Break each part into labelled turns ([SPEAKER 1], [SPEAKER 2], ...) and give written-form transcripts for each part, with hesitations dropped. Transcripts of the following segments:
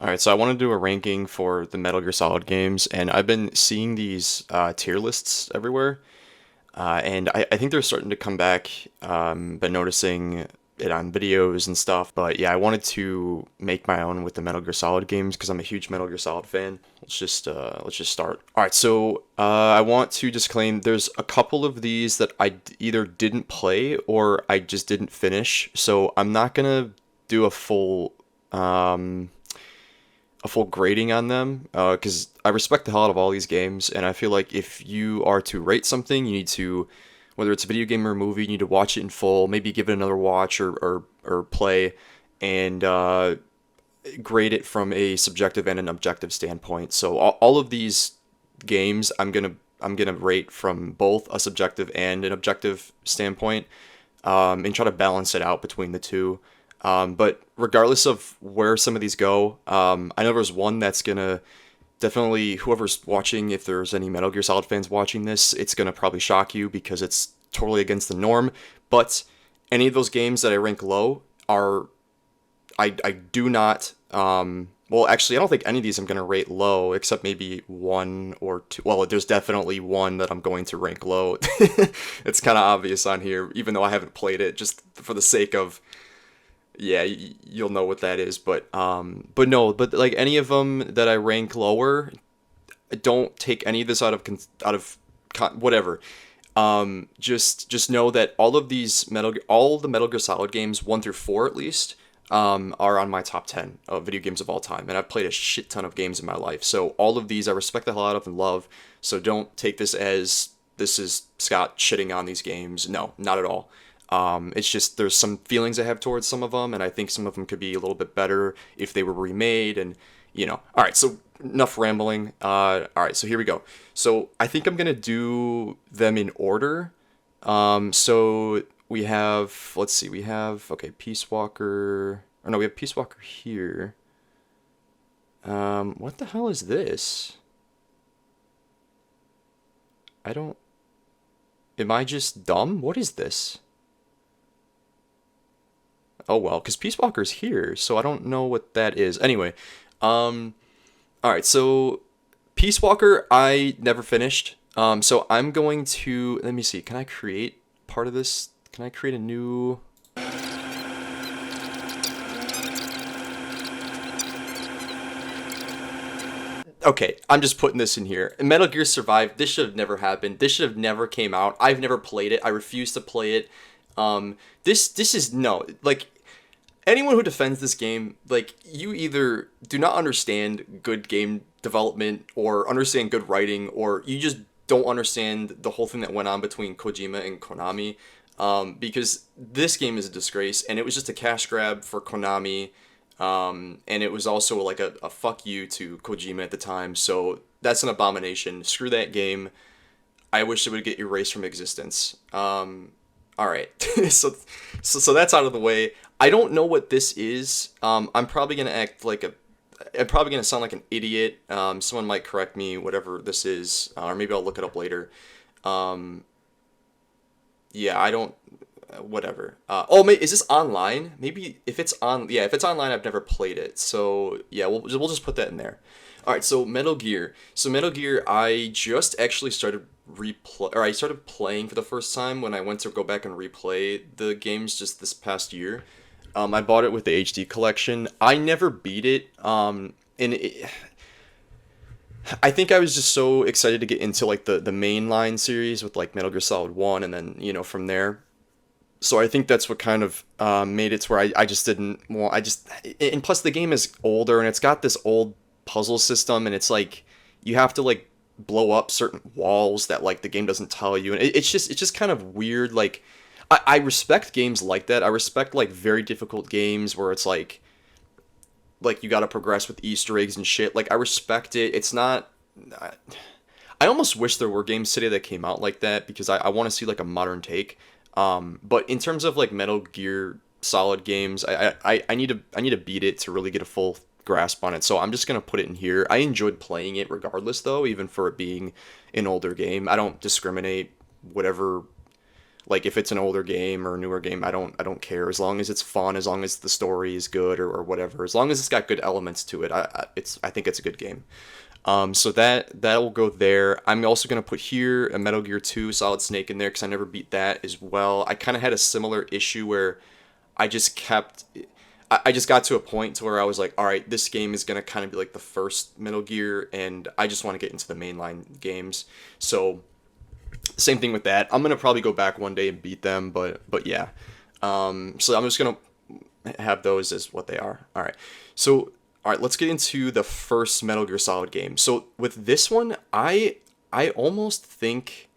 [SPEAKER 1] All right, so I want to do a ranking for the Metal Gear Solid games, and I've been seeing these tier lists everywhere, and I think they're starting to come back. Been noticing it on videos and stuff, but yeah, I wanted to make my own with the Metal Gear Solid games because I'm a huge Metal Gear Solid fan. Let's just start. All right, so I want to disclaim there's a couple of these that either didn't play or I just didn't finish, so I'm not gonna do um, a full grading on them because I respect the hell out of all these games, and I feel like if you are to rate something, you need to, whether it's a video game or a movie, you need to watch it in full, maybe give it another watch or play, and grade it from a subjective and an objective standpoint. So all of these games, I'm gonna rate from both a subjective and an objective standpoint, and try to balance it out between the two. But regardless of where some of these go, I know there's one that's gonna definitely, whoever's watching, if there's any Metal Gear Solid fans watching this, it's gonna probably shock you because it's totally against the norm. But any of those games that I rank low are, I do not, well, actually, I don't think any of these I'm gonna rate low, except maybe one or two. Well, there's definitely one that I'm going to rank low. It's kind of obvious on here, even though I haven't played it, just for the sake of, yeah, you'll know what that is. But no, but like any of them that I rank lower, don't take any of this whatever. Just know that all the Metal Gear Solid games, 1 through 4 at least, are on my top 10 of video games of all time, and I've played a shit ton of games in my life. So all of these I respect the hell out of and love. So don't take this as this is Scott shitting on these games. No, not at all. It's just there's some feelings I have towards some of them, and I think some of them could be a little bit better if they were remade. And all right. So enough rambling. All right. So here we go. So I think I'm gonna do them in order. So we have, let's see, we have, okay, Peace Walker. Or no, we have Peace Walker here. What the hell is this? I don't. Am I just dumb? What is this? Oh well, because Peace Walker's here, so I don't know what that is. Anyway, um, all right, so Peace Walker, I never finished. So I'm going to, let me see, can I create part of this? Can I create a new? Okay, I'm just putting this in here. Metal Gear Survive. This should have never happened. This should have never came out. I've never played it. I refuse to play it. This is no, like, anyone who defends this game, like, you either do not understand good game development or understand good writing, or you just don't understand the whole thing that went on between Kojima and Konami. Because this game is a disgrace, and it was just a cash grab for Konami. And it was also like a fuck you to Kojima at the time. So that's an abomination. Screw that game. I wish it would get erased from existence. All right. So that's out of the way. I don't know what this is. I'm probably gonna I'm probably gonna sound like an idiot. Someone might correct me, whatever this is, or maybe I'll look it up later. Um, yeah, I don't. Whatever. Is this online? Maybe if it's on. Yeah, if it's online, I've never played it. So yeah, we'll just put that in there. All right. So Metal Gear. So Metal Gear, I just actually I started playing for the first time when I went to go back and replay the games just this past year. I bought it with the HD collection. I never beat it. I think I was just so excited to get into like the mainline series with like Metal Gear Solid 1, and then from there. So I think that's what kind of made it to where I just didn't. Well, and plus the game is older and it's got this old puzzle system, and it's like you have to like blow up certain walls that like the game doesn't tell you, and it's just kind of weird. Like I respect games like that. I respect like very difficult games where it's like you got to progress with Easter eggs and shit. Like I respect it. It's not. I almost wish there were games today that came out like that because I want to see like a modern take. But in terms of like Metal Gear Solid games, I need to beat it to really get a full grasp on it. So I'm just gonna put it in here. I enjoyed playing it regardless, though, even for it being an older game. I don't discriminate. Whatever Like if it's an older game or a newer game, I don't care as long as it's fun, as long as the story is good or whatever. As long as it's got good elements to it, I think it's a good game. So that will go there. I'm also gonna put here a Metal Gear 2 Solid Snake in there because I never beat that as well. I kind of had a similar issue where I just kept. I just got to a point to where I was like, all right, this game is gonna kind of be like the first Metal Gear, and I just want to get into the mainline games. So same thing with that. I'm gonna probably go back one day and beat them, but yeah. So I'm just gonna have those as what they are. All right. So all right, let's get into the first Metal Gear Solid game. So with this one, I almost think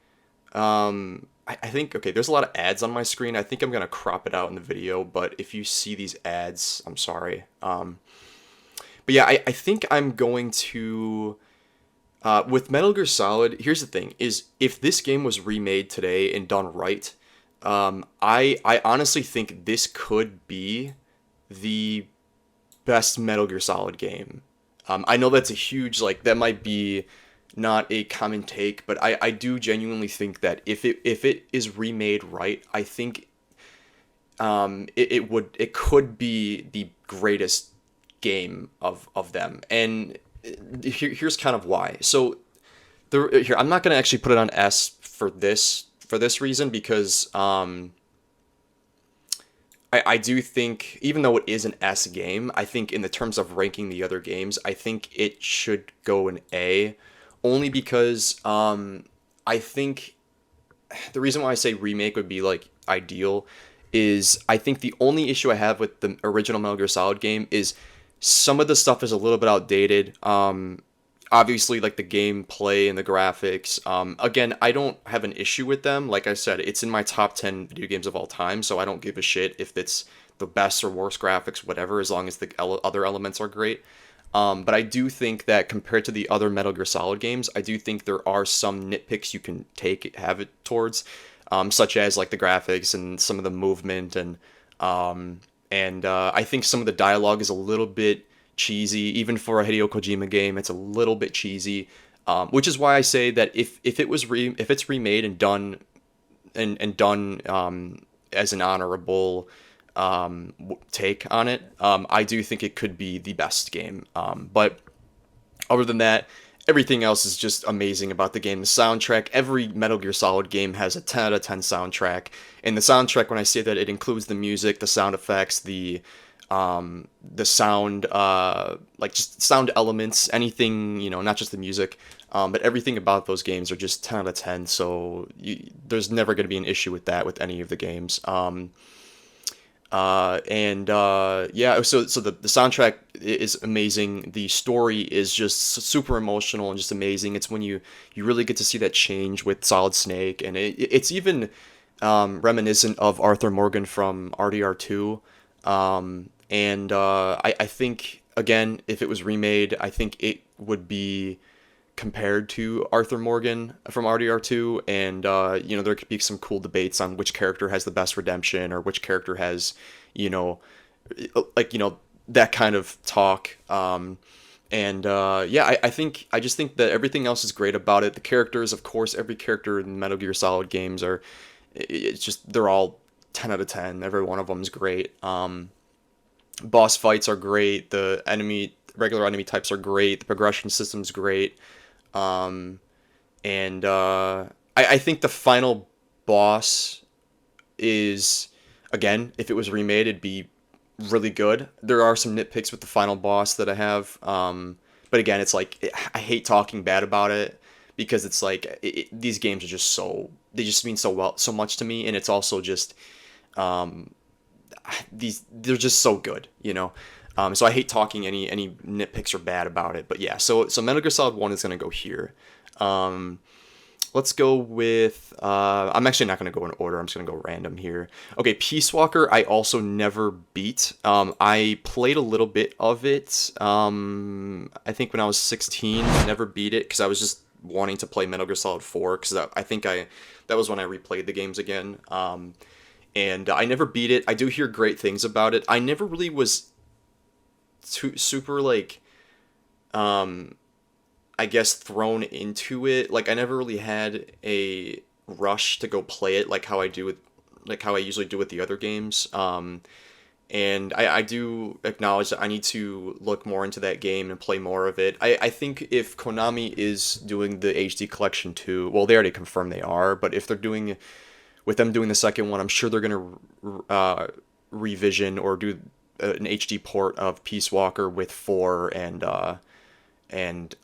[SPEAKER 1] I think okay, there's a lot of ads on my screen. I think I'm gonna crop it out in the video, but if you see these ads, I'm sorry. But yeah, I think I'm going to with Metal Gear Solid. Here's the thing: is if this game was remade today and done right, I honestly think this could be the best Metal Gear Solid game. I know that's a huge, like, that might be not a common take, but I do genuinely think that if it is remade right, I think it could be the greatest game of them. And here's kind of why. So here, I'm not gonna actually put it on S for this reason because I do think, even though it is an S game, I think in the terms of ranking the other games, I think it should go an A, only because I think the reason why I say remake would be like ideal is I think the only issue I have with the original Metal Gear Solid game is some of the stuff is a little bit outdated. Obviously, like the gameplay and the graphics. Again, I don't have an issue with them. Like I said, it's in my top 10 video games of all time, so I don't give a shit if it's the best or worst graphics, whatever, as long as the other elements are great. But I do think that compared to the other Metal Gear Solid games, I do think there are some nitpicks you can have it towards, such as like the graphics and some of the movement and I think some of the dialogue is a little bit cheesy, even for a Hideo Kojima game. It's a little bit cheesy, which is why I say that if it was if it's remade and done done as an honorable take on it, I do think it could be the best game. But other than that, everything else is just amazing about the game. The soundtrack, every Metal Gear Solid game has a 10 out of 10 soundtrack. And the soundtrack, when I say that, it includes the music, the sound effects, the sound, like just sound elements, anything, not just the music, but everything about those games are just 10 out of 10. So there's never going to be an issue with that with any of the games. Yeah, so the soundtrack is amazing. The story is just super emotional and just amazing. It's when you really get to see that change with Solid Snake, and it's even reminiscent of Arthur Morgan from RDR2. I think, again, if it was remade, I think it would be compared to Arthur Morgan from RDR2, and there could be some cool debates on which character has the best redemption or which character has, like that kind of talk. Yeah, I just think that everything else is great about it. The characters, of course, every character in Metal Gear Solid games it's just, they're all 10 out of 10. Every one of them is great. Boss fights are great. The regular enemy types are great. The progression system's great. I think the final boss is, again, if it was remade, it'd be really good. There are some nitpicks with the final boss that I have. But again, it's like, I hate talking bad about it because it's like, these games are just they just mean so much to me. And it's also just, they're just so good, so I hate talking any nitpicks or bad about it. But yeah, so Metal Gear Solid 1 is going to go here. Let's go with, I'm actually not going to go in order. I'm just going to go random here. Okay, Peace Walker, I also never beat. I played a little bit of it, I think when I was 16. I never beat it because I was just wanting to play Metal Gear Solid 4 because I think that was when I replayed the games again. And I never beat it. I do hear great things about it. I never really was super, like, I guess, thrown into it. Like, I never really had a rush to go play it like how I do with like how I usually do with the other games. And I do acknowledge that I need to look more into that game and play more of it. I think if Konami is doing the HD collection too, well, they already confirmed they are, but if they're doing, with them doing the second one, I'm sure they're going to revision or do an HD port of Peace Walker with 4 and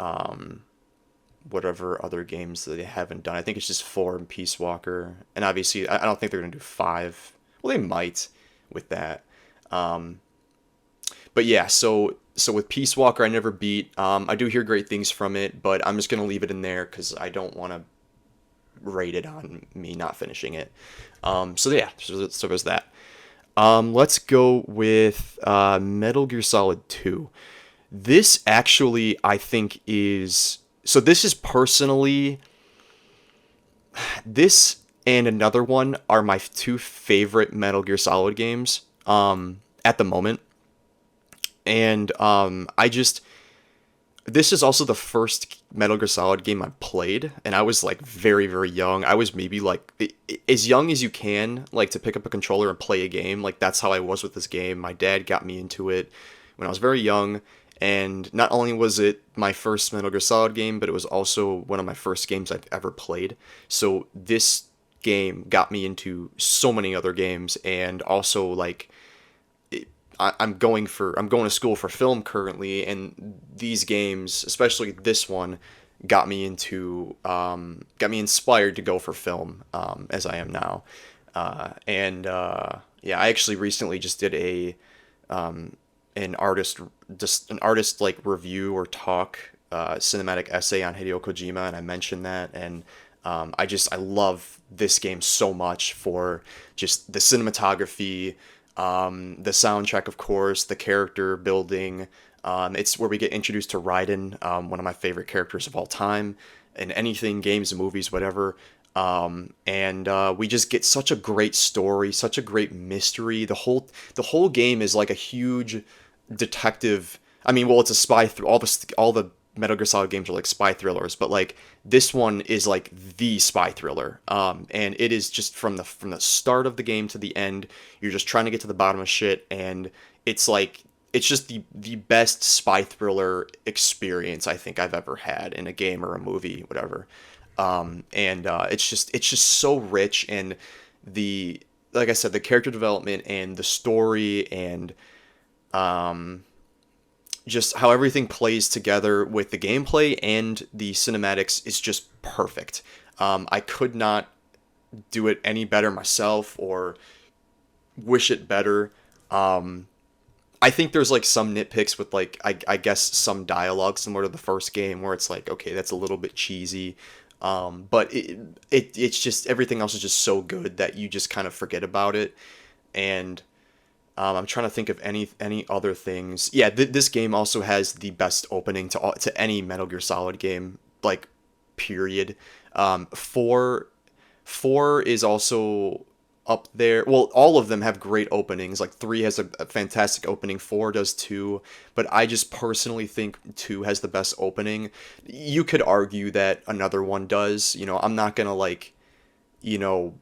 [SPEAKER 1] whatever other games that they haven't done. I think it's just 4 and Peace Walker. And obviously, I don't think they're going to do 5. Well, they might with that. Um, but yeah, so with Peace Walker, I never beat. I do hear great things from it, but I'm just gonna leave it in there because I don't want to rate it on me not finishing it. So yeah, so there's that. Let's go with Metal Gear Solid 2. This actually, I think, is so. This is personally, this and another one are my two favorite Metal Gear Solid games at the moment. And I just, this is also the first Metal Gear Solid game I played, and I was like very, very young. I was maybe like as young as you can, like to pick up a controller and play a game. Like that's how I was with this game. My dad got me into it when I was very young, and not only was it my first Metal Gear Solid game, but it was also one of my first games I've ever played. So this game got me into so many other games, and also like I'm going to school for film currently, and these games, especially this one, got me inspired to go for film as I am now. And yeah, I actually recently just did an artist an artist like review or talk cinematic essay on Hideo Kojima, and I mentioned that, and I love this game so much for just the cinematography, the soundtrack, of course, the character building. It's where we get introduced to Raiden, one of my favorite characters of all time, in anything, games, movies, whatever. And we just get such a great story, such a great mystery. The whole game is like a huge detective. I mean, well, it's a spy through all the Metal Gear Solid games are like spy thrillers, but like this one is like the spy thriller. And it is just from the start of the game to the end, you're just trying to get to the bottom of shit, and it's like it's just the best spy thriller experience I think I've ever had in a game or a movie, whatever. And it's just so rich, and the like I said, the character development and the story, and um just how everything plays together with the gameplay and the cinematics is just perfect. I could not do it any better myself or wish it better. I think there's like some nitpicks with like I guess some dialogue similar to the first game where it's like, okay, that's a little bit cheesy. But it's just everything else is just so good that you just kind of forget about it. And I'm trying to think of any other things. Yeah, this game also has the best opening to any Metal Gear Solid game, like period. Four is also up there. Well, all of them have great openings. Like 3 has a fantastic opening. 4 does too. But I just personally think 2 has the best opening. You could argue that another one does. I'm not gonna like, you know,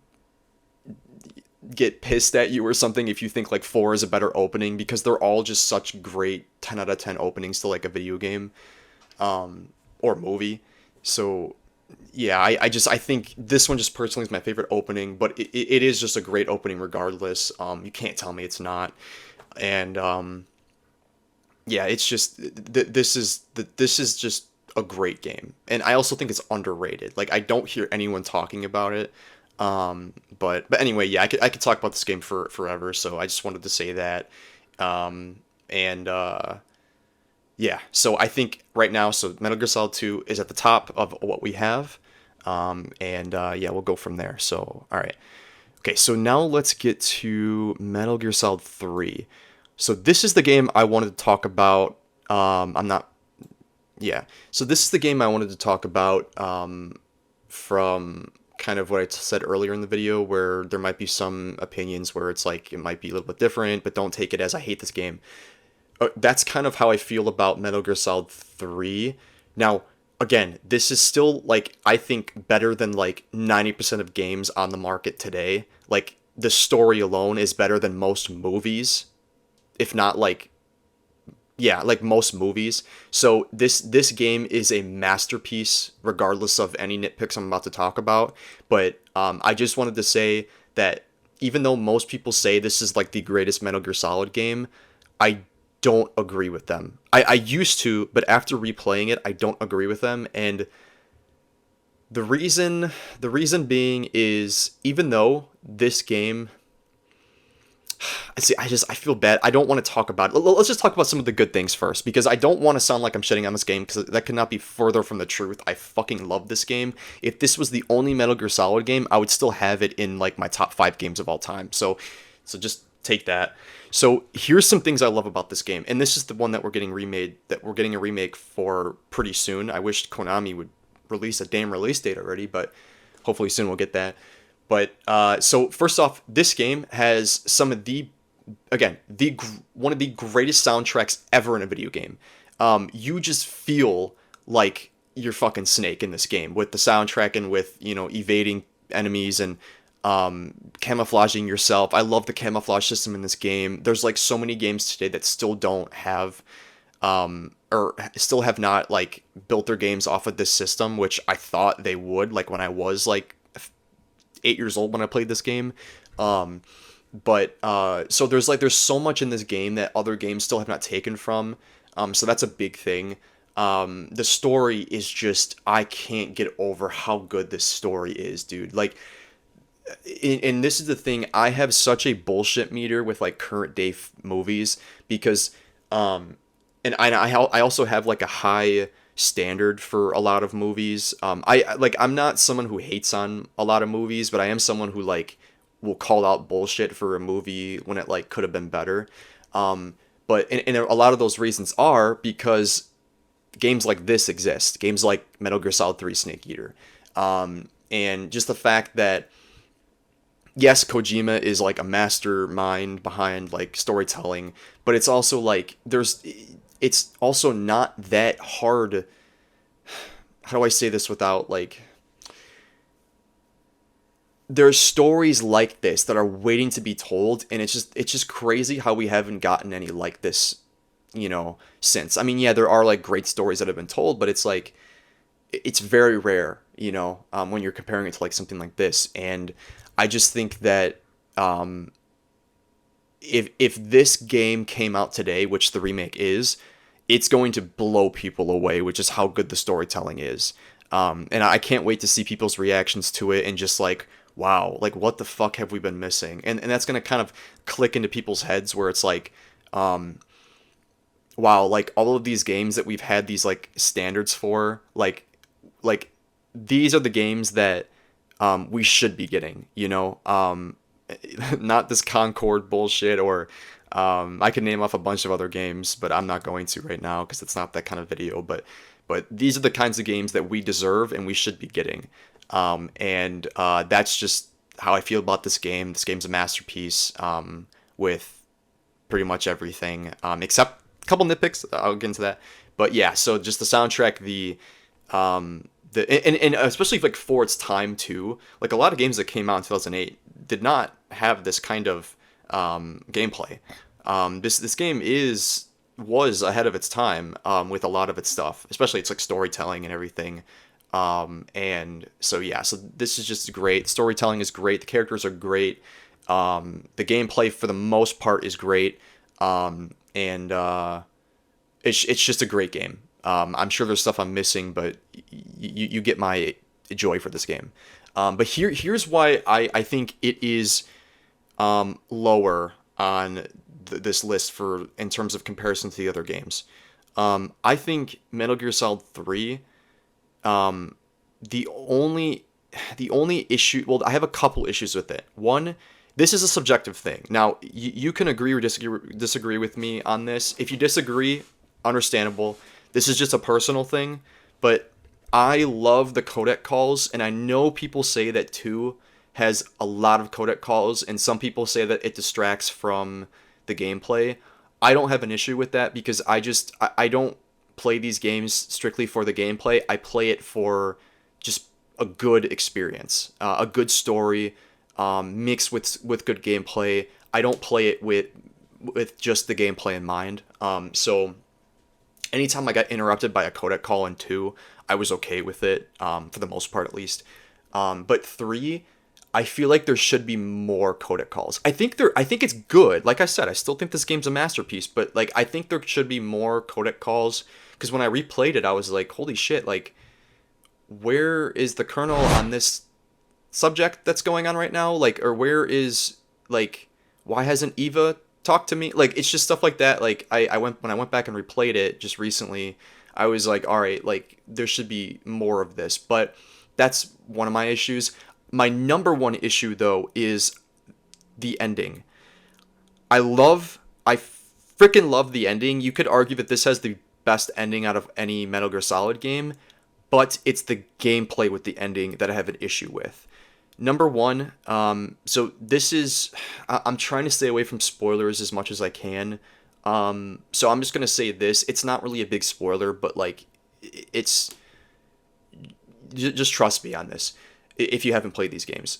[SPEAKER 1] get pissed at you or something if you think like 4 is a better opening, because they're all just such great 10 out of 10 openings to like a video game or movie. So yeah, I think this one just personally is my favorite opening, but it is just a great opening regardless. You can't tell me it's not. And yeah, it's just this is just a great game, and I also think it's underrated. Like I don't hear anyone talking about it. But anyway, yeah, I could talk about this game for forever, so I just wanted to say that. And yeah, so I think right now, so Metal Gear Solid 2 is at the top of what we have. And yeah, we'll go from there. So, all right. Okay, so now let's get to Metal Gear Solid 3. So this is the game I wanted to talk about. I'm not, yeah. So this is the game I wanted to talk about from kind of what I said earlier in the video, where there might be some opinions where it's like it might be a little bit different, but don't take it as I hate this game. That's kind of how I feel about Metal Gear Solid 3. Now, again, this is still like I think better than like 90% of games on the market today. Like the story alone is better than most movies, if not like, yeah, like most movies. So this game is a masterpiece, regardless of any nitpicks I'm about to talk about. But I just wanted to say that even though most people say this is like the greatest Metal Gear Solid game, I don't agree with them. I used to, but after replaying it, I don't agree with them. And the reason being is, even though this game, see, I feel bad. I don't want to talk about it. Let's just talk about some of the good things first, because I don't want to sound like I'm shitting on this game, because that could not be further from the truth. I fucking love this game. If this was the only Metal Gear Solid game, I would still have it in like my top 5 games of all time. So just take that. So here's some things I love about this game, and this is the one that we're getting remade, that we're getting a remake for pretty soon. I wish Konami would release a damn release date already, but hopefully soon we'll get that. But so first off, this game has some of the, again, one of the greatest soundtracks ever in a video game. You just feel like you're fucking Snake in this game with the soundtrack, and with, you know, evading enemies and camouflaging yourself. I love the camouflage system in this game. There's like so many games today that still don't have or still have not like built their games off of this system, which I thought they would, like when I was like 8 years old when I played this game. But so there's so much in this game that other games still have not taken from. So that's a big thing. The story is just, I can't get over how good this story is, dude. Like, and this is the thing, I have such a bullshit meter with like current day movies, because and I also have like a high standard for a lot of movies. I'm not someone who hates on a lot of movies, but I am someone who like will call out bullshit for a movie when it like could have been better. But a lot of those reasons are because games like this exist. Games like Metal Gear Solid 3 Snake Eater. And just the fact that, yes, Kojima is like a mastermind behind like storytelling, but it's also like it's also not that hard. How do I say this without like, there's stories like this that are waiting to be told, and it's just crazy how we haven't gotten any like this, you know, since. I mean, yeah, there are like great stories that have been told, but it's like, it's very rare, you know, when you're comparing it to like something like this. And I just think that if this game came out today, which the remake is, it's going to blow people away, which is how good the storytelling is. And I can't wait to see people's reactions to it, and just like, wow, like what the fuck have we been missing? And that's gonna kind of click into people's heads, where it's like, wow, like all of these games that we've had these like standards for, like these are the games that we should be getting, you know, not this Concord bullshit, or I can name off a bunch of other games, but I'm not going to right now because it's not that kind of video. But these are the kinds of games that we deserve and we should be getting. And that's just how I feel about this game. This game's a masterpiece, with pretty much everything, except a couple nitpicks. I'll get into that. But yeah, so just the soundtrack, and especially like for its time too. Like a lot of games that came out in 2008 did not have this kind of gameplay. This game was ahead of its time, with a lot of its stuff, especially its like storytelling and everything. And so yeah, so this is just great. Storytelling is great. The characters are great. The gameplay for the most part is great. And it's just a great game. I'm sure there's stuff I'm missing, but you get my joy for this game. But here's why I think it is lower on this list for in terms of comparison to the other games. I think Metal Gear Solid 3, the only issue, well, I have a couple issues with it. One, this is a subjective thing. Now, you can agree or disagree with me on this. If you disagree, understandable. This is just a personal thing, but I love the codec calls, and I know people say that 2 has a lot of codec calls, and some people say that it distracts from the gameplay. I don't have an issue with that, because I don't play these games strictly for the gameplay. I play it for just a good experience, a good story, mixed with good gameplay. I don't play it with just the gameplay in mind. So anytime I got interrupted by a codec call in 2, I was okay with it, for the most part at least. But 3, I feel like there should be more codec calls. I think it's good. Like I said, I still think this game's a masterpiece, but like I think there should be more codec calls because when I replayed it, I was like, holy shit, like where is the kernel on this subject that's going on right now? Like, or where is, like, why hasn't Eva talked to me? Like, it's just stuff like that. Like, I went, when I went back and replayed it just recently, I was like, all right, like, there should be more of this. But that's one of my issues. My number one issue, though, is the ending. I freaking love the ending. You could argue that this has the best ending out of any Metal Gear Solid game, but it's the gameplay with the ending that I have an issue with. Number one, so this is, I'm trying to stay away from spoilers as much as I can. So I'm just gonna say this. It's not really a big spoiler, but like, it's, just trust me on this if you haven't played these games.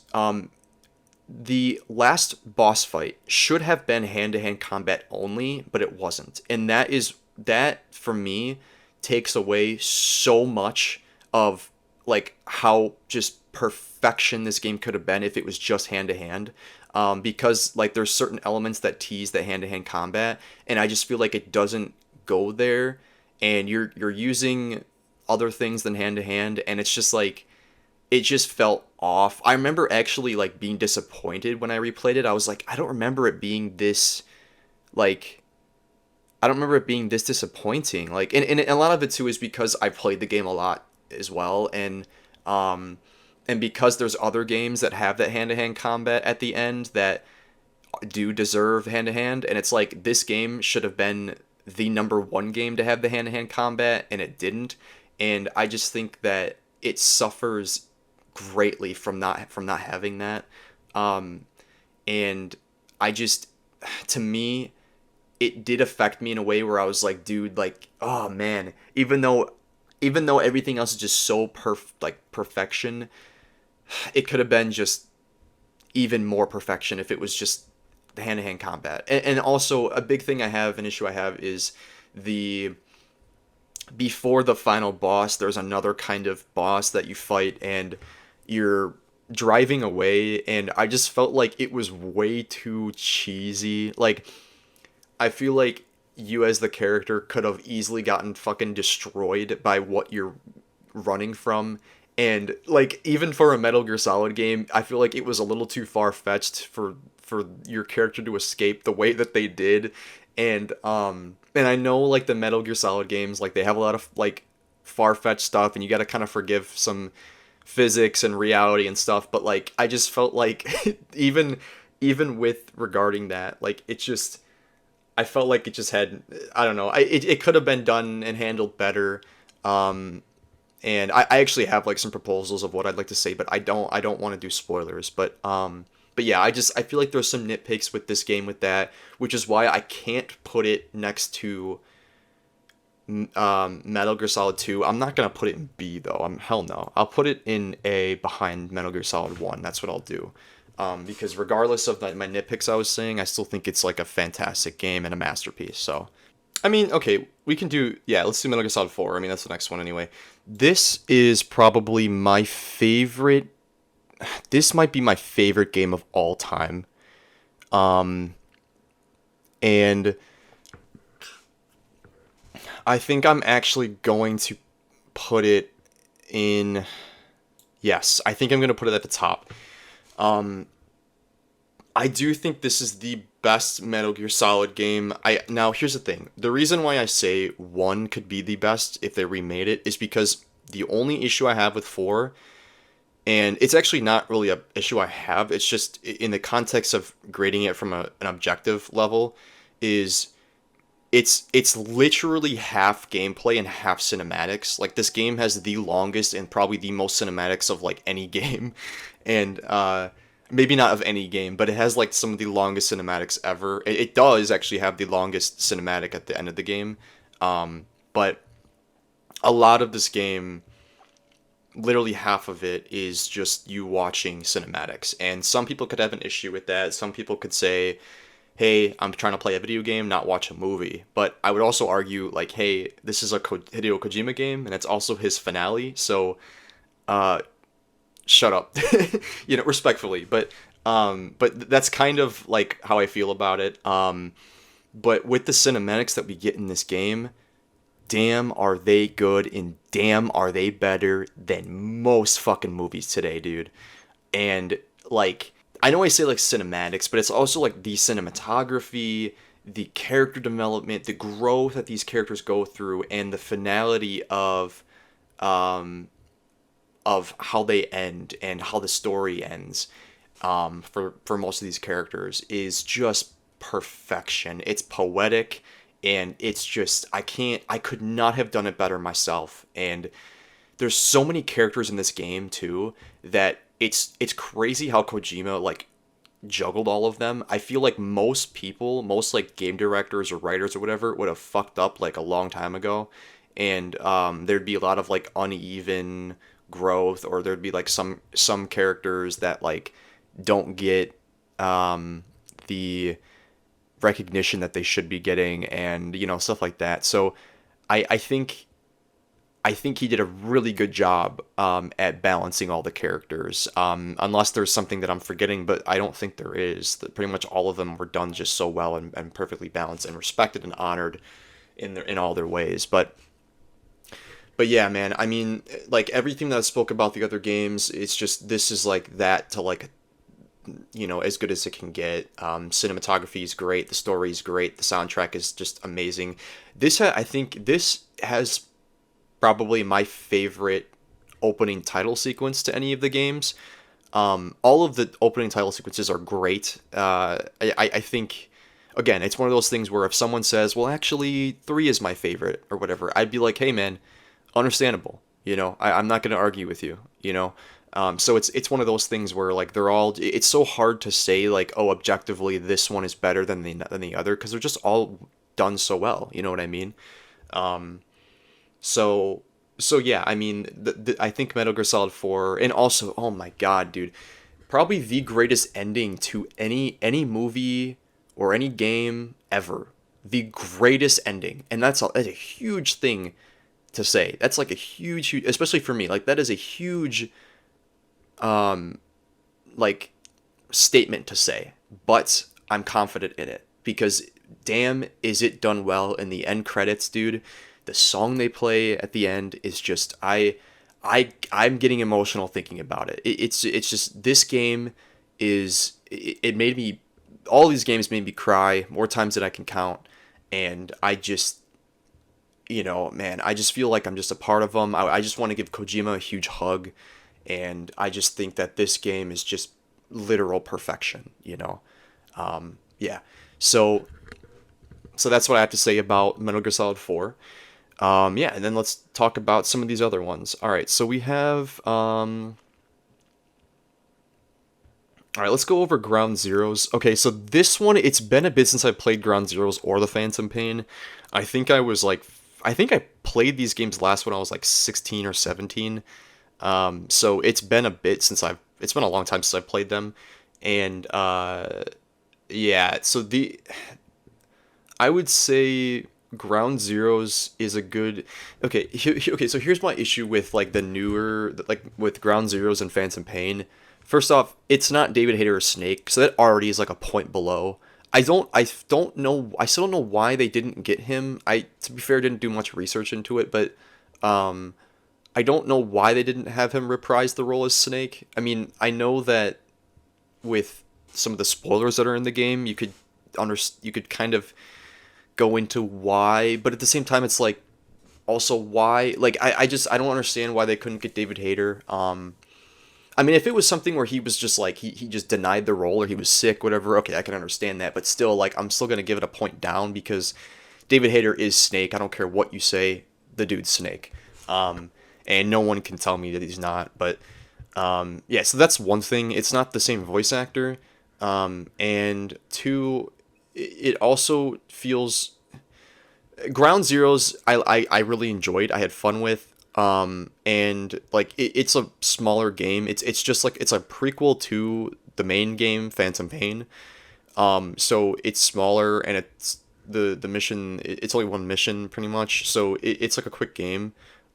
[SPEAKER 1] The last boss fight should have been hand-to-hand combat only, but it wasn't. And that for me takes away so much of like how just perfection this game could have been if it was just hand-to-hand. Because like there's certain elements that tease the hand-to-hand combat, and I just feel like it doesn't go there, and you're using other things than hand-to-hand, and it's just like it just felt off. I remember actually like being disappointed when I replayed it. I was like, I don't remember it being this, like, I don't remember it being this disappointing. Like, and a lot of it too is because I played the game a lot as well, and because there's other games that have that hand-to-hand combat at the end that do deserve hand-to-hand, and it's like this game should have been the number one game to have the hand-to-hand combat, and it didn't. And I just think that it suffers greatly from not having that. And I just, to me, it did affect me in a way where I was like, dude, like, oh man, even though everything else is just so perfection, it could have been just even more perfection if it was just the hand-to-hand combat. And also a big thing an issue I have is the before the final boss, there's another kind of boss that you fight, and you're driving away, and I just felt like it was way too cheesy. Like, I feel like you as the character could have easily gotten fucking destroyed by what you're running from. And like, even for a Metal Gear Solid game, I feel like it was a little too far-fetched for your character to escape the way that they did. And I know like the Metal Gear Solid games, like they have a lot of like far-fetched stuff, and you got to kind of forgive some physics and reality and stuff, but like I just felt like even with regarding that, like it just, I felt like it just had, I don't know, it could have been done and handled better. And I actually have like some proposals of what I'd like to say, but I don't want to do spoilers. But yeah, I feel like there's some nitpicks with this game with that, which is why I can't put it next to Metal Gear Solid 2. I'm not gonna put it in B though. Hell no. I'll put it in A behind Metal Gear Solid 1. That's what I'll do. Because regardless of my nitpicks I was saying, I still think it's like a fantastic game and a masterpiece. So, I mean, okay, we can do, yeah, let's do Metal Gear Solid 4. I mean, that's the next one anyway. This is probably my favorite. This might be my favorite game of all time. And I think I'm actually going to put it in. Yes, I think I'm going to put it at the top. I do think this is the best Metal Gear Solid game. Now here's the thing. The reason why I say 1 could be the best if they remade it is because the only issue I have with 4, and it's actually not really a issue I have, it's just in the context of grading it from an objective level, is it's literally half gameplay and half cinematics. Like, this game has the longest and probably the most cinematics of like any game, and maybe not of any game, but it has like some of the longest cinematics ever. It does actually have the longest cinematic at the end of the game, but a lot of this game literally half of it is just you watching cinematics. And some people could have an issue with that. Some people could say, hey, I'm trying to play a video game, not watch a movie. But I would also argue, like, hey, this is a Hideo Kojima game, and it's also his finale, so uh, shut up, respectfully. But that's kind of like how I feel about it. But with the cinematics that we get in this game, damn are they good, and damn are they better than most fucking movies today, dude. And like, I know I say like cinematics, but it's also like the cinematography, the character development, the growth that these characters go through, and the finality um of how they end and how the story ends, for most of these characters is just perfection. It's poetic, and it's just I could not have done it better myself. And there's so many characters in this game too that it's crazy how Kojima like juggled all of them. I feel like most people, most like game directors or writers or whatever, would have fucked up like a long time ago, and there'd be a lot of like uneven growth, or there'd be like some characters that like don't get the recognition that they should be getting, and stuff like that. So I think he did a really good job at balancing all the characters. Unless there's something that I'm forgetting, but I don't think there is. That pretty much all of them were done just so well, and perfectly balanced and respected and honored in all their ways. But yeah, man. I mean, like everything that I spoke about the other games, it's just this is like that to like as good as it can get. Cinematography is great, the story is great, the soundtrack is just amazing. I think this has probably my favorite opening title sequence to any of the games. All of the opening title sequences are great. I think, again, it's one of those things where if someone says, well, actually, 3 is my favorite, or whatever, I'd be like, hey, man, understandable. I'm not going to argue with you. So it's one of those things where, like, it's so hard to say, like, oh, objectively, this one is better than the other, because they're just all done so well. You know what I mean? So so yeah, I mean, I think Metal Gear Solid 4, and also, oh my god, dude, probably the greatest ending to any movie or any game ever. The greatest ending, and that's a huge thing to say. That's like a huge, especially for me. Like that is a huge like statement to say, but I'm confident in it because damn is it done well in the end credits, dude. The song they play at the end is just I'm getting emotional thinking about it. It's just this game it made me, all these games made me cry more times than I can count, and I just, man, I just feel like I'm just a part of them. I just want to give Kojima a huge hug, and I just think that this game is just literal perfection. Yeah. So that's what I have to say about Metal Gear Solid 4. Yeah, and then let's talk about some of these other ones. All right, so we have. All right, let's go over Ground Zeroes. Okay, so this one, it's been a bit since I played Ground Zeroes or The Phantom Pain. I think I played these games last when I was like 16 or 17. So it's been a bit it's been a long time since I've played them. And, yeah, I would say Ground Zeroes is a good. Okay, okay. So here's my issue with like the newer, like with Ground Zeroes and Phantom Pain. First off, it's not David Hayter or Snake, so that already is like a point below. I don't know. I still don't know why they didn't get him. To be fair, didn't do much research into it, but um, I don't know why they didn't have him reprise the role as Snake. I mean, I know that with some of the spoilers that are in the game, you could kind of go into why, but at the same time, it's like also why. Like I don't understand why they couldn't get David Hayter. I mean, if it was something where he was just like he just denied the role or he was sick, whatever, okay, I can understand that. But still, like I'm still gonna give it a point down because David Hayter is Snake. I don't care what you say, the dude's Snake. And no one can tell me that he's not. But yeah, so that's one thing. It's not the same voice actor. And two, it also feels Ground Zeroes. I really enjoyed. I had fun with. And like it's a smaller game. It's just like it's a prequel to the main game, Phantom Pain. So it's smaller and it's the mission. It's only one mission pretty much. So it's like a quick game.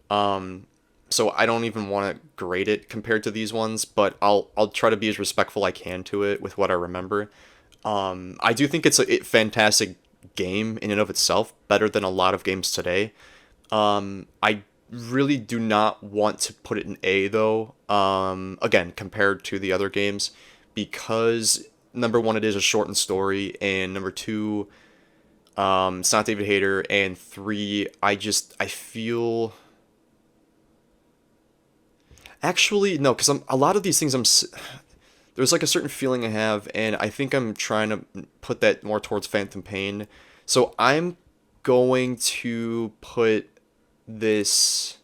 [SPEAKER 1] So I don't even want to grade it compared to these ones, but I'll try to be as respectful I can to it with what I remember. I do think it's a fantastic game in and of itself, better than a lot of games today. I really do not want to put it in A though. Again, compared to the other games, because number one, it is a shortened story, and number two, it's not David Hayter, and three, I feel actually no, because I'm a lot of these things there's like a certain feeling I have, and I think I'm trying to put that more towards Phantom Pain. So I'm going to put this.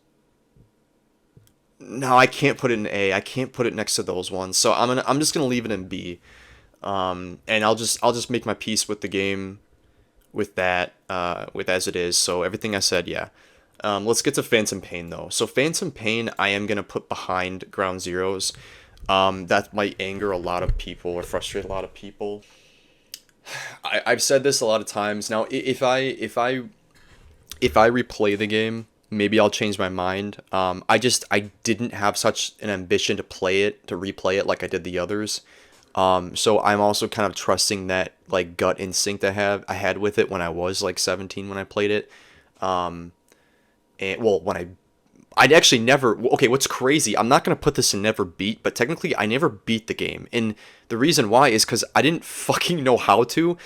[SPEAKER 1] No, I can't put it in A. I can't put it next to those ones. So I'm just gonna leave it in B. And I'll just make my peace with the game with that with as it is. So everything I said, yeah. Let's get to Phantom Pain though. So Phantom Pain, I am gonna put behind Ground Zeroes. That might anger a lot of people or frustrate a lot of people. I've said this a lot of times. Now, if I replay the game, maybe I'll change my mind. I didn't have such an ambition to play it, to replay it like I did the others. So I'm also kind of trusting that like gut instinct I had with it when I was like 17 when I played it. And well, I'd actually never. Okay, what's crazy? I'm not gonna put this in never beat, but technically I never beat the game, and the reason why is because I didn't fucking know how to.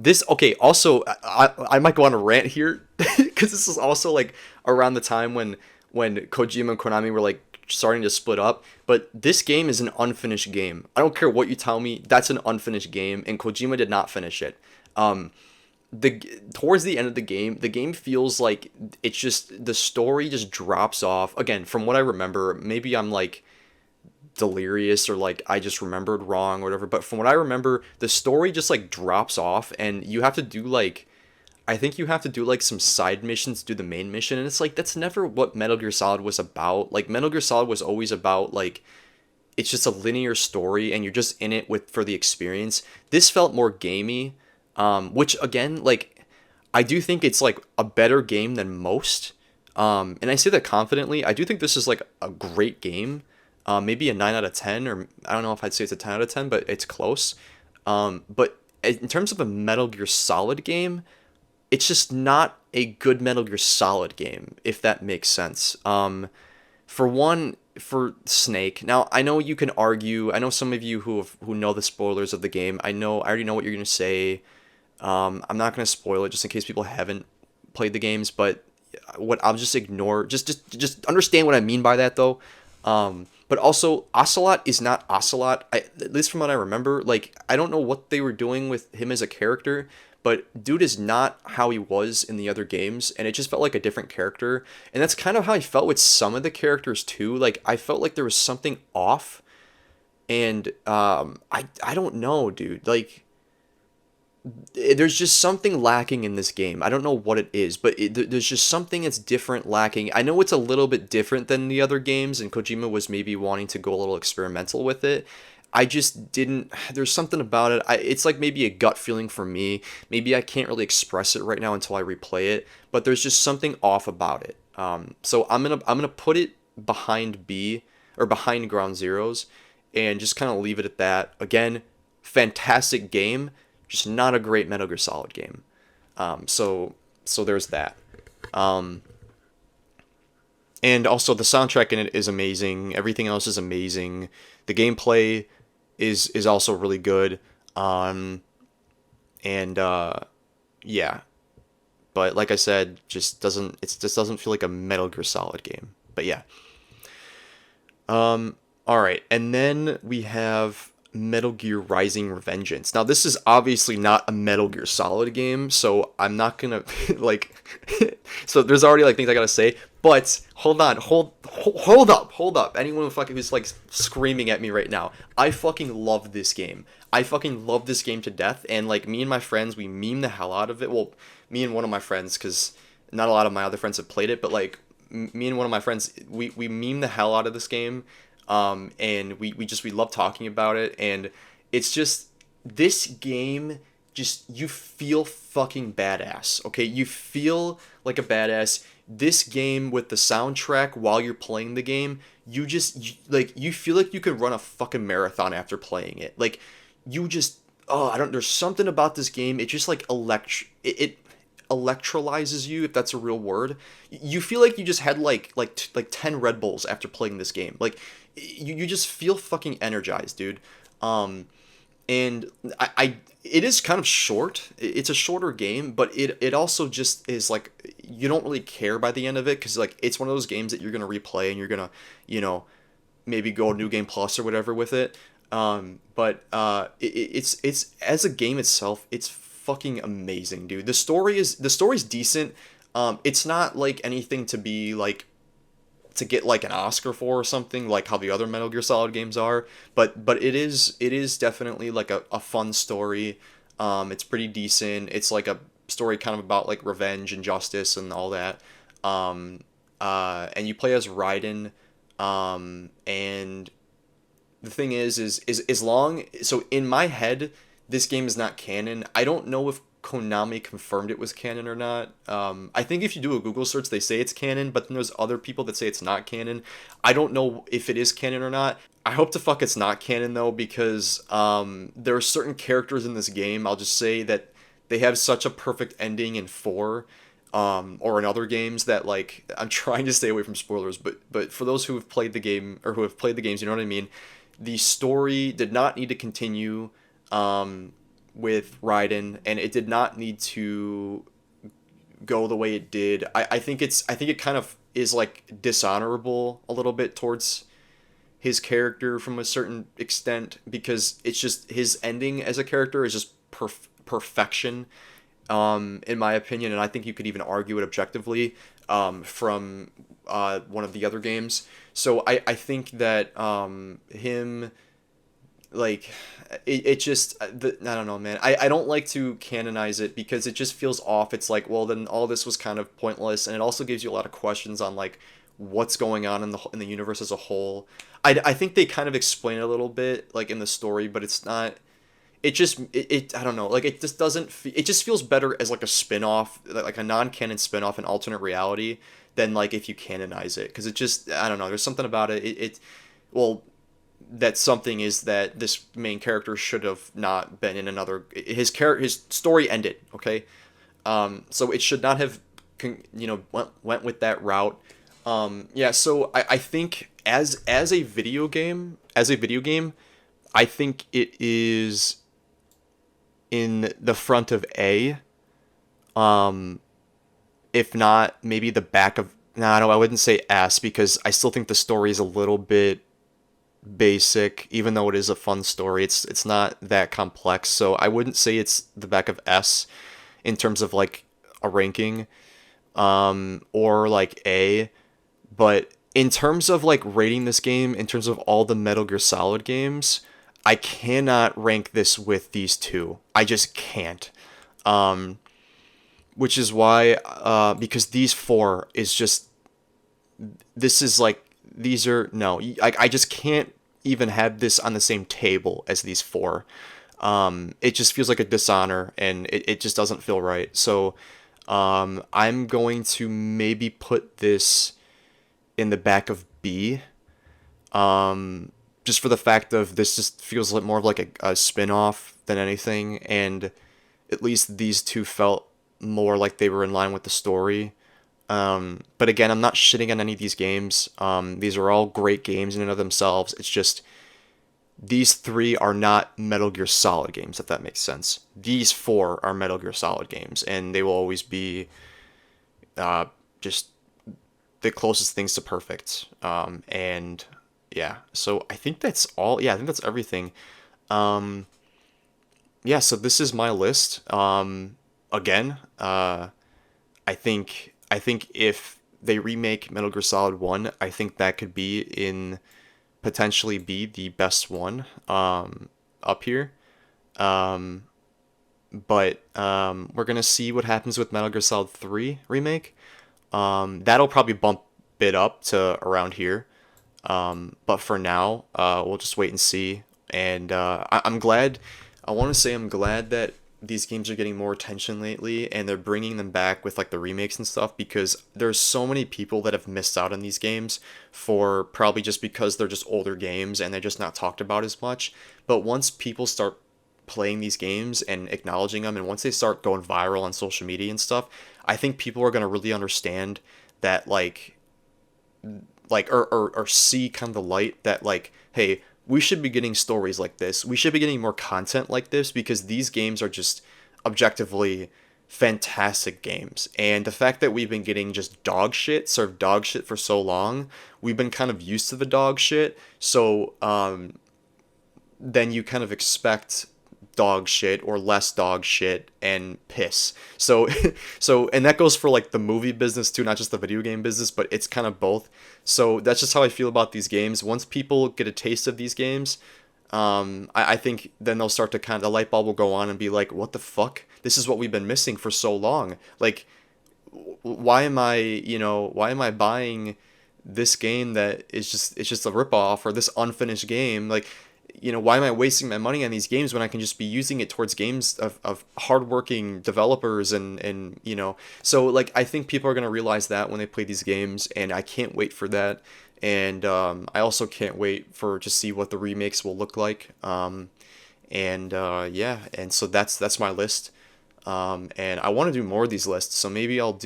[SPEAKER 1] This okay. Also, I might go on a rant here because this is also like around the time when Kojima and Konami were like starting to split up. But this game is an unfinished game. I don't care what you tell me. That's an unfinished game, and Kojima did not finish it. The towards the end of the game feels like it's just the story just drops off again from what I remember. Maybe I'm like delirious or like I just remembered wrong or whatever, but from what I remember the story just like drops off and you have to do like I think you have to do like some side missions to do the main mission, and it's like that's never what Metal Gear Solid was about. Like Metal Gear Solid was always about like it's just a linear story and you're just in it with for the experience. This felt more gamey, which again, like I do think it's like a better game than most. And I say that confidently. I do think this is like a great game. Maybe a 9 out of 10, or I don't know if I'd say it's a 10 out of 10, but it's close. But in terms of a Metal Gear Solid game, it's just not a good Metal Gear Solid game, if that makes sense. For one, for Snake. Now, I know you can argue. I know some of you who know the spoilers of the game. I already know what you're gonna say. I'm not gonna spoil it just in case people haven't played the games. But what I'll just ignore. Just understand what I mean by that, though. But also, Ocelot is not Ocelot. At least from what I remember, like I don't know what they were doing with him as a character, but dude is not how he was in the other games, and it just felt like a different character. And that's kind of how I felt with some of the characters too. Like I felt like there was something off, and I don't know, dude. Like there's just something lacking in this game. I don't know what it is, but there's just something that's different lacking. I know it's a little bit different than the other games, and Kojima was maybe wanting to go a little experimental with it. I just didn't. There's something about it. It's like maybe a gut feeling for me. Maybe I can't really express it right now until I replay it. But there's just something off about it. So I'm gonna put it behind B or behind Ground Zeroes, and just kind of leave it at that. Again, fantastic game, just not a great Metal Gear Solid game. So there's that. Um, and also the soundtrack in it is amazing. Everything else is amazing. The gameplay is also really good. And yeah, but like I said, just doesn't feel like a Metal Gear Solid game. But yeah. All right, and then we have Metal Gear Rising: Revengeance. Now, this is obviously not a Metal Gear Solid game, so I'm not gonna like. So there's already like things I gotta say, but hold on, hold up. Anyone who's like screaming at me right now, I fucking love this game. I fucking love this game to death, and like me and my friends, we meme the hell out of it. Well, me and one of my friends, because not a lot of my other friends have played it, but like me and one of my friends, we meme the hell out of this game, and we love talking about it, and it's just this game. Just you feel fucking badass. Okay, you feel like a badass. This game with the soundtrack while you're playing the game, like you feel like you could run a fucking marathon after playing it. Like you just oh I don't. There's something about this game. It just like it electrolyzes you, if that's a real word. You feel like you just had like 10 Red Bulls after playing this game. Like you just feel fucking energized, dude. Um and I it is kind of short. It's a shorter game, but it also just is like you don't really care by the end of it because like it's one of those games that you're gonna replay and you're gonna you know maybe go New Game Plus or whatever with it. It's as a game itself, it's fucking amazing, dude. The story's decent. It's not like anything to be like to get like an Oscar for or something like how the other Metal Gear Solid games are, but it is definitely like a fun story. It's pretty decent. It's like a story kind of about like revenge and justice and all that. And you play as Raiden. And the thing is as long so in my head this game is not canon. I don't know if Konami confirmed it was canon or not. I think if you do a Google search, they say it's canon, but then there's other people that say it's not canon. I don't know if it is canon or not. I hope to fuck it's not canon though, because there are certain characters in this game. I'll just say that they have such a perfect ending in 4, or in other games that like I'm trying to stay away from spoilers, but for those who have played the game or who have played the games, you know what I mean. The story did not need to continue. With Raiden, and it did not need to go the way it did. I think it kind of is like dishonorable a little bit towards his character from a certain extent because it's just his ending as a character is just perfection, in my opinion, and I think you could even argue it objectively, from one of the other games. So I think that him like it just I don't know, man. I don't like to canonize it because it just feels off. It's like, well, then all this was kind of pointless, and it also gives you a lot of questions on like what's going on in the universe as a whole. I think they kind of explain it a little bit like in the story, but it's not. It I don't know, like it just doesn't it just feels better as like a spin-off, like a non-canon spin-off, an alternate reality, than like if you canonize it, because it just I don't know, there's something about it well, that something is that this main character should have not been in another. His story ended, okay. So it should not have went with that route. Yeah, so I think as a video game, I think it is in the front of A, if not maybe the back of. No, I wouldn't say S, because I still think the story is a little bit basic, even though it is a fun story. It's not that complex, so I wouldn't say it's the back of S in terms of like a ranking, or like A. But in terms of like rating this game, in terms of all the Metal Gear Solid games, I cannot rank this with these two. I just can't. Which is why, because these four is just, this is like, these are, no, I just can't even have this on the same table as these four. It just feels like a dishonor, and it just doesn't feel right. So I'm going to maybe put this in the back of B, just for the fact of this just feels like more of like a spin-off than anything, and at least these two felt more like they were in line with the story. But again, I'm not shitting on any of these games. These are all great games in and of themselves. It's just these three are not Metal Gear Solid games, if that makes sense. These four are Metal Gear Solid games, and they will always be just the closest things to perfect. And yeah, so I think that's all. Yeah, I think that's everything. Yeah, so this is my list. Again, I think if they remake Metal Gear Solid 1, I think that could potentially be the best one, up here. Um, but we're gonna see what happens with Metal Gear Solid 3 remake. That'll probably bump bid up to around here. But for now, we'll just wait and see. And I'm glad. I want to say I'm glad that these games are getting more attention lately, and they're bringing them back with like the remakes and stuff because there's so many people that have missed out on these games for probably just because they're just older games and they're just not talked about as much. But once people start playing these games and acknowledging them, and once they start going viral on social media and stuff, I think people are gonna really understand that or see kind of the light that like, hey, we should be getting stories like this. We should be getting more content like this because these games are just objectively fantastic games. And the fact that we've been getting just dog shit, served dog shit for so long, we've been kind of used to the dog shit. So then you kind of expect dog shit or less dog shit and piss. So and that goes for like the movie business too, not just the video game business, but it's kind of both. So that's just how I feel about these games. Once people get a taste of these games, I think then they'll start to kind of, the light bulb will go on and be like, what the fuck? This is what we've been missing for so long. Like, why am I, why am I buying this game that is just, it's just a ripoff, or this unfinished game? Like, why am I wasting my money on these games when I can just be using it towards games of hardworking developers so like I think people are gonna realize that when they play these games, and I can't wait for that. And I also can't wait for to see what the remakes will look like. Yeah, and so that's my list. And I want to do more of these lists, so maybe I'll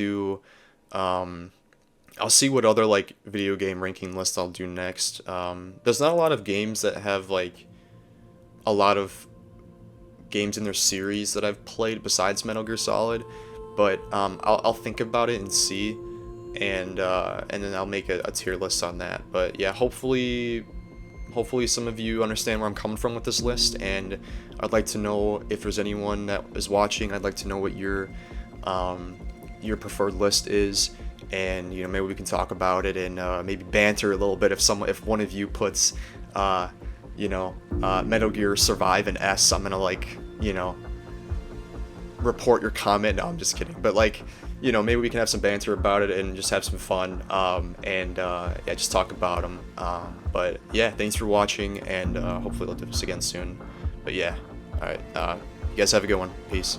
[SPEAKER 1] see what other like video game ranking lists I'll do next. There's not a lot of games that have like a lot of games in their series that I've played besides Metal Gear Solid, but I'll think about it and see, and then I'll make a tier list on that. But yeah, hopefully some of you understand where I'm coming from with this list, and I'd like to know if there's anyone that is watching. I'd like to know what your preferred list is, and maybe we can talk about it and maybe banter a little bit if one of you puts Metal Gear Survive an S. I'm gonna report your comment. No, I'm just kidding, but maybe we can have some banter about it and just have some fun, yeah, just talk about them. But yeah, thanks for watching, and hopefully they'll do this again soon. But yeah, all right, you guys have a good one. Peace.